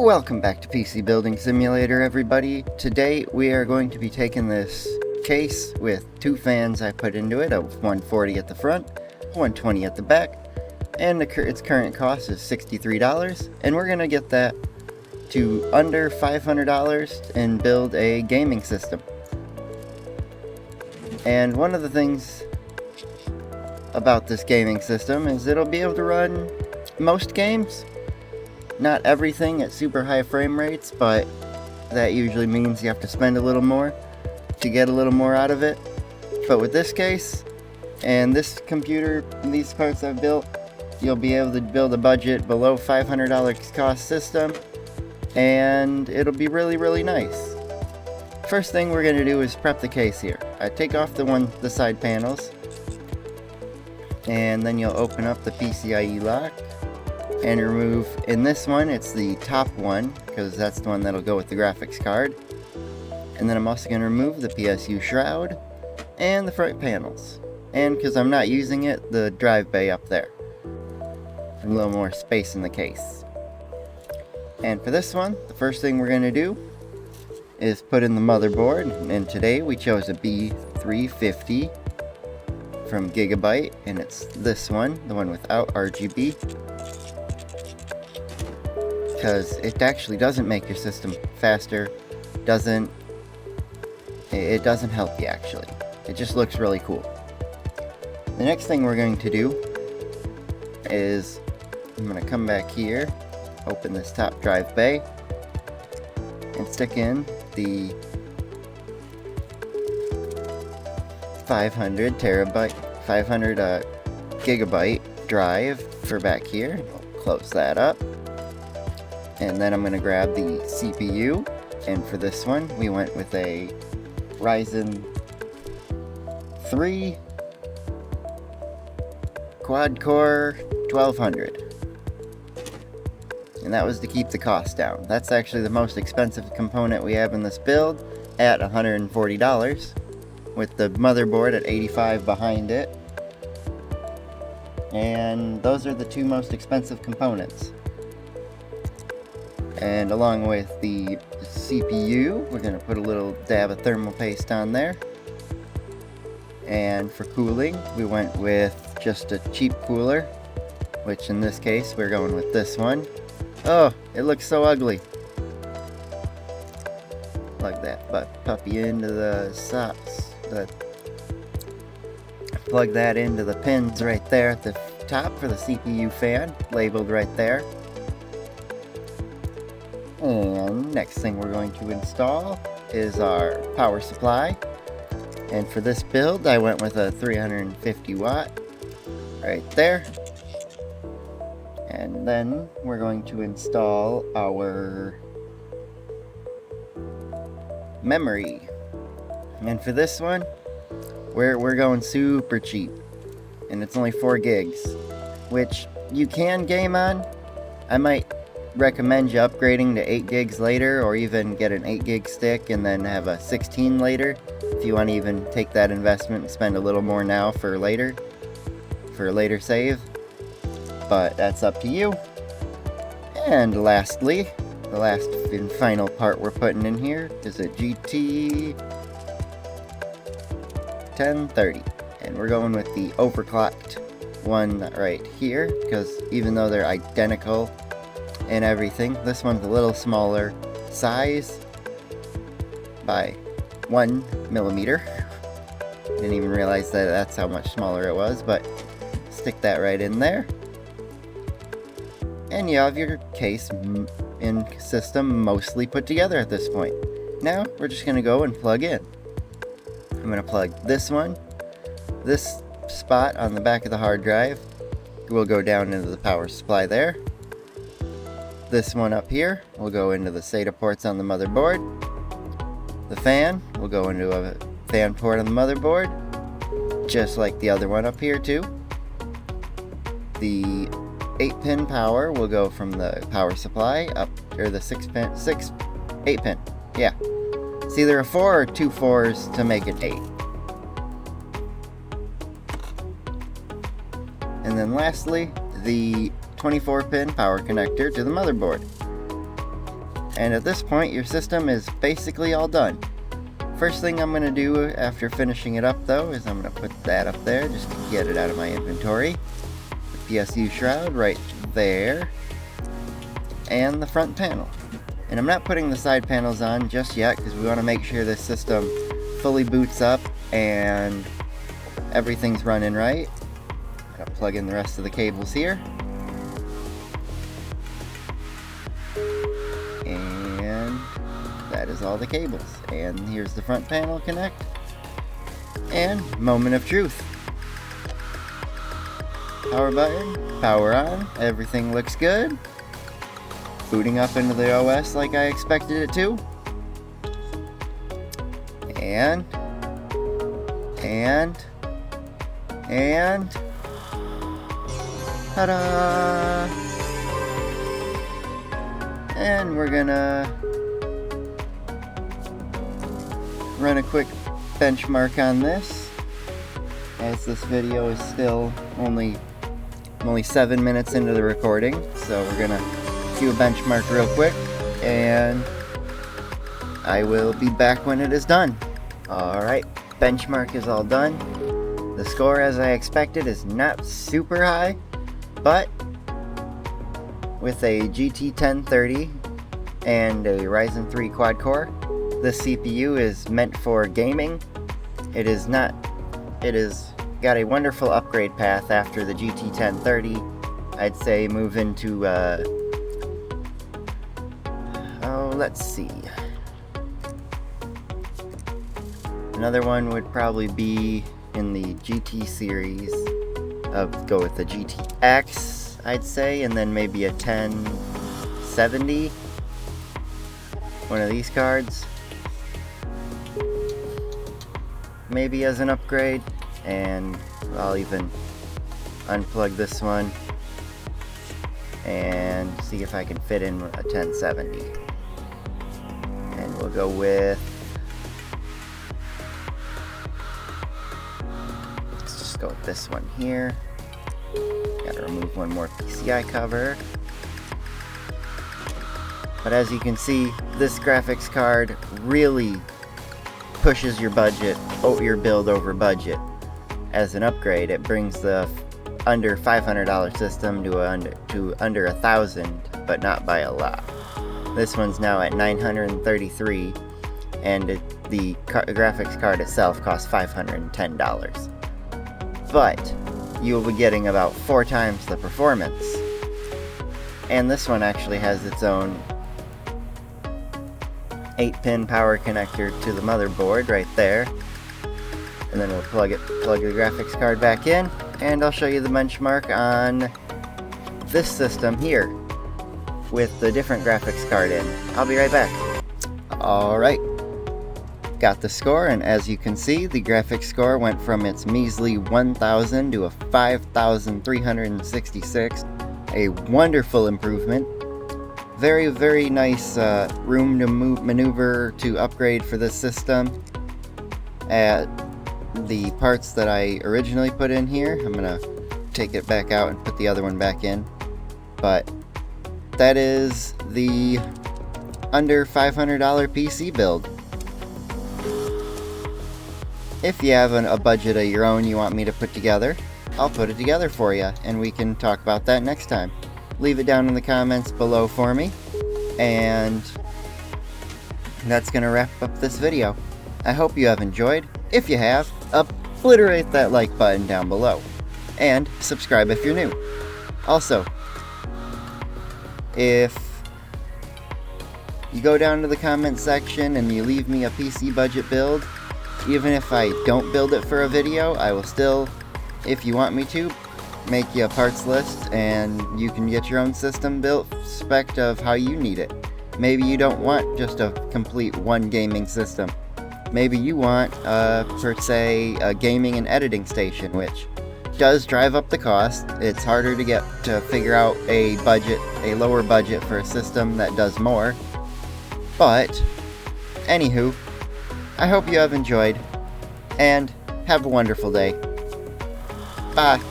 Welcome back to PC Building Simulator, everybody. Today we are going to be taking this case with two fans I put into it, of 140 at the front, 120 at the back, and its current cost is $63, and we're going to get that to under $500 and build a gaming system. And one of the things about this gaming system is it'll be able to run most games. Not everything at super high frame rates, but that usually means you have to spend a little more to get a little more out of it. But with this case, and this computer, and these parts I've built, you'll be able to build a budget below $500 cost system, and it'll be really nice. First thing we're going to do is prep the case here. I take off the side panels, and then you'll open up the PCIe lock and remove, in this one it's the top one because that's the one that'll go with the graphics card, and then I'm also going to remove the PSU shroud and the front panels, and because I'm not using it, the drive bay up there for a little more space in the case. And for this one, the first thing we're going to do is put in the motherboard, and today we chose a B350 from Gigabyte, and it's this one, the one without RGB, because it actually doesn't make your system faster, it doesn't help you actually, it just looks really cool. The next thing we're going to do is, I'm going to come back here, open this top drive bay, and stick in the 500 gigabyte drive for back here. I'll close that up. And then I'm going to grab the CPU, and for this one we went with a Ryzen 3 quad-core 1200. And that was to keep the cost down. That's actually the most expensive component we have in this build at $140, with the motherboard at $85 behind it. And those are the two most expensive components. And along with the CPU, we're going to put a little dab of thermal paste on there. And for cooling, we went with just a cheap cooler, which in this case, we're going with this one. Oh, it looks so ugly. Plug that puppy into the sockets. Plug that into the pins right there at the top for the CPU fan, labeled right there. And next thing we're going to install is our power supply. And for this build, I went with a 350 watt right there. And then we're going to install our memory. And for this one, we're going super cheap. And it's only 4 gigs, which you can game on. I might recommend you upgrading to 8 gigs later, or even get an 8 gig stick and then have a 16 later, if you want to even take that investment and spend a little more now for later save. But that's up to you. And lastly, the last and final part we're putting in here is a GT 1030, and we're going with the overclocked one right here, because even though they're identical and everything, this one's a little smaller size by 1 millimeter. Didn't even realize that that's how much smaller it was, but stick that right in there, and you have your case and system mostly put together at this point. Now we're just going to go and plug in. I'm going to plug this spot on the back of the hard drive will go down into the power supply there. This one up here will go into the SATA ports on the motherboard. The fan will go into a fan port on the motherboard, just like the other one up here too. The 8-pin power will go from the power supply up, or the 8-pin. Yeah. It's either a 4 or 2 4s to make it 8. And then lastly, the 24-pin power connector to the motherboard. And at this point, your system is basically all done. First thing I'm going to do after finishing it up though is I'm going to put that up there just to get it out of my inventory. The PSU shroud right there. And the front panel. And I'm not putting the side panels on just yet because we want to make sure this system fully boots up and everything's running right. I'm going to plug in the rest of the cables here. And that is all the cables. And here's the front panel connect. And moment of truth. Power button, power on, everything looks good. Booting up into the OS like I expected it to. And ta-da! And we're gonna run a quick benchmark on this, as this video is still only 7 minutes into the recording, so we're gonna do a benchmark real quick, and I will be back when it is done. Alright, benchmark is all done. The score, as I expected, is not super high, but with a GT 1030 and a Ryzen 3 quad core, this CPU is meant for gaming. It has got a wonderful upgrade path after the GT 1030. I'd say move into let's see. Another one would probably be in the GT series. Go with the GTX, I'd say, and then maybe a 1070. One of these cards. Maybe as an upgrade. And I'll even unplug this one and see if I can fit in a 1070. And we'll go with, let's just go with this one here. Gotta remove one more PCI cover. But as you can see, this graphics card really pushes your budget, your build over budget. As an upgrade, it brings the under $500 system to under $1,000, but not by a lot. This one's now at $933, and the graphics card itself costs $510. But you will be getting about 4 times the performance. And this one actually has its own 8-pin power connector to the motherboard right there. And then we'll plug the graphics card back in, and I'll show you the benchmark on this system here with the different graphics card in. I'll be right back. Alright, got the score, and as you can see, the graphics score went from its measly 1,000 to a 5,366. A wonderful improvement. Very, very nice room to maneuver to upgrade for this system. The parts that I originally put in here, I'm gonna take it back out and put the other one back in, but that is the under $500 PC build. If you have a budget of your own you want me to put together, I'll put it together for you, and we can talk about that next time. Leave it down in the comments below for me, and that's gonna wrap up this video. I hope you have enjoyed. If you have, obliterate that like button down below, and subscribe if you're new. Also, if you go down to the comment section and you leave me a PC budget build, even if I don't build it for a video, I will still, if you want me to, make you a parts list, and you can get your own system built spec of how you need it. Maybe you don't want just a complete one gaming system. Maybe you want, per se, a gaming and editing station, which does drive up the cost. It's harder to figure out a lower budget for a system that does more. But, anywho, I hope you have enjoyed, and have a wonderful day. Bye.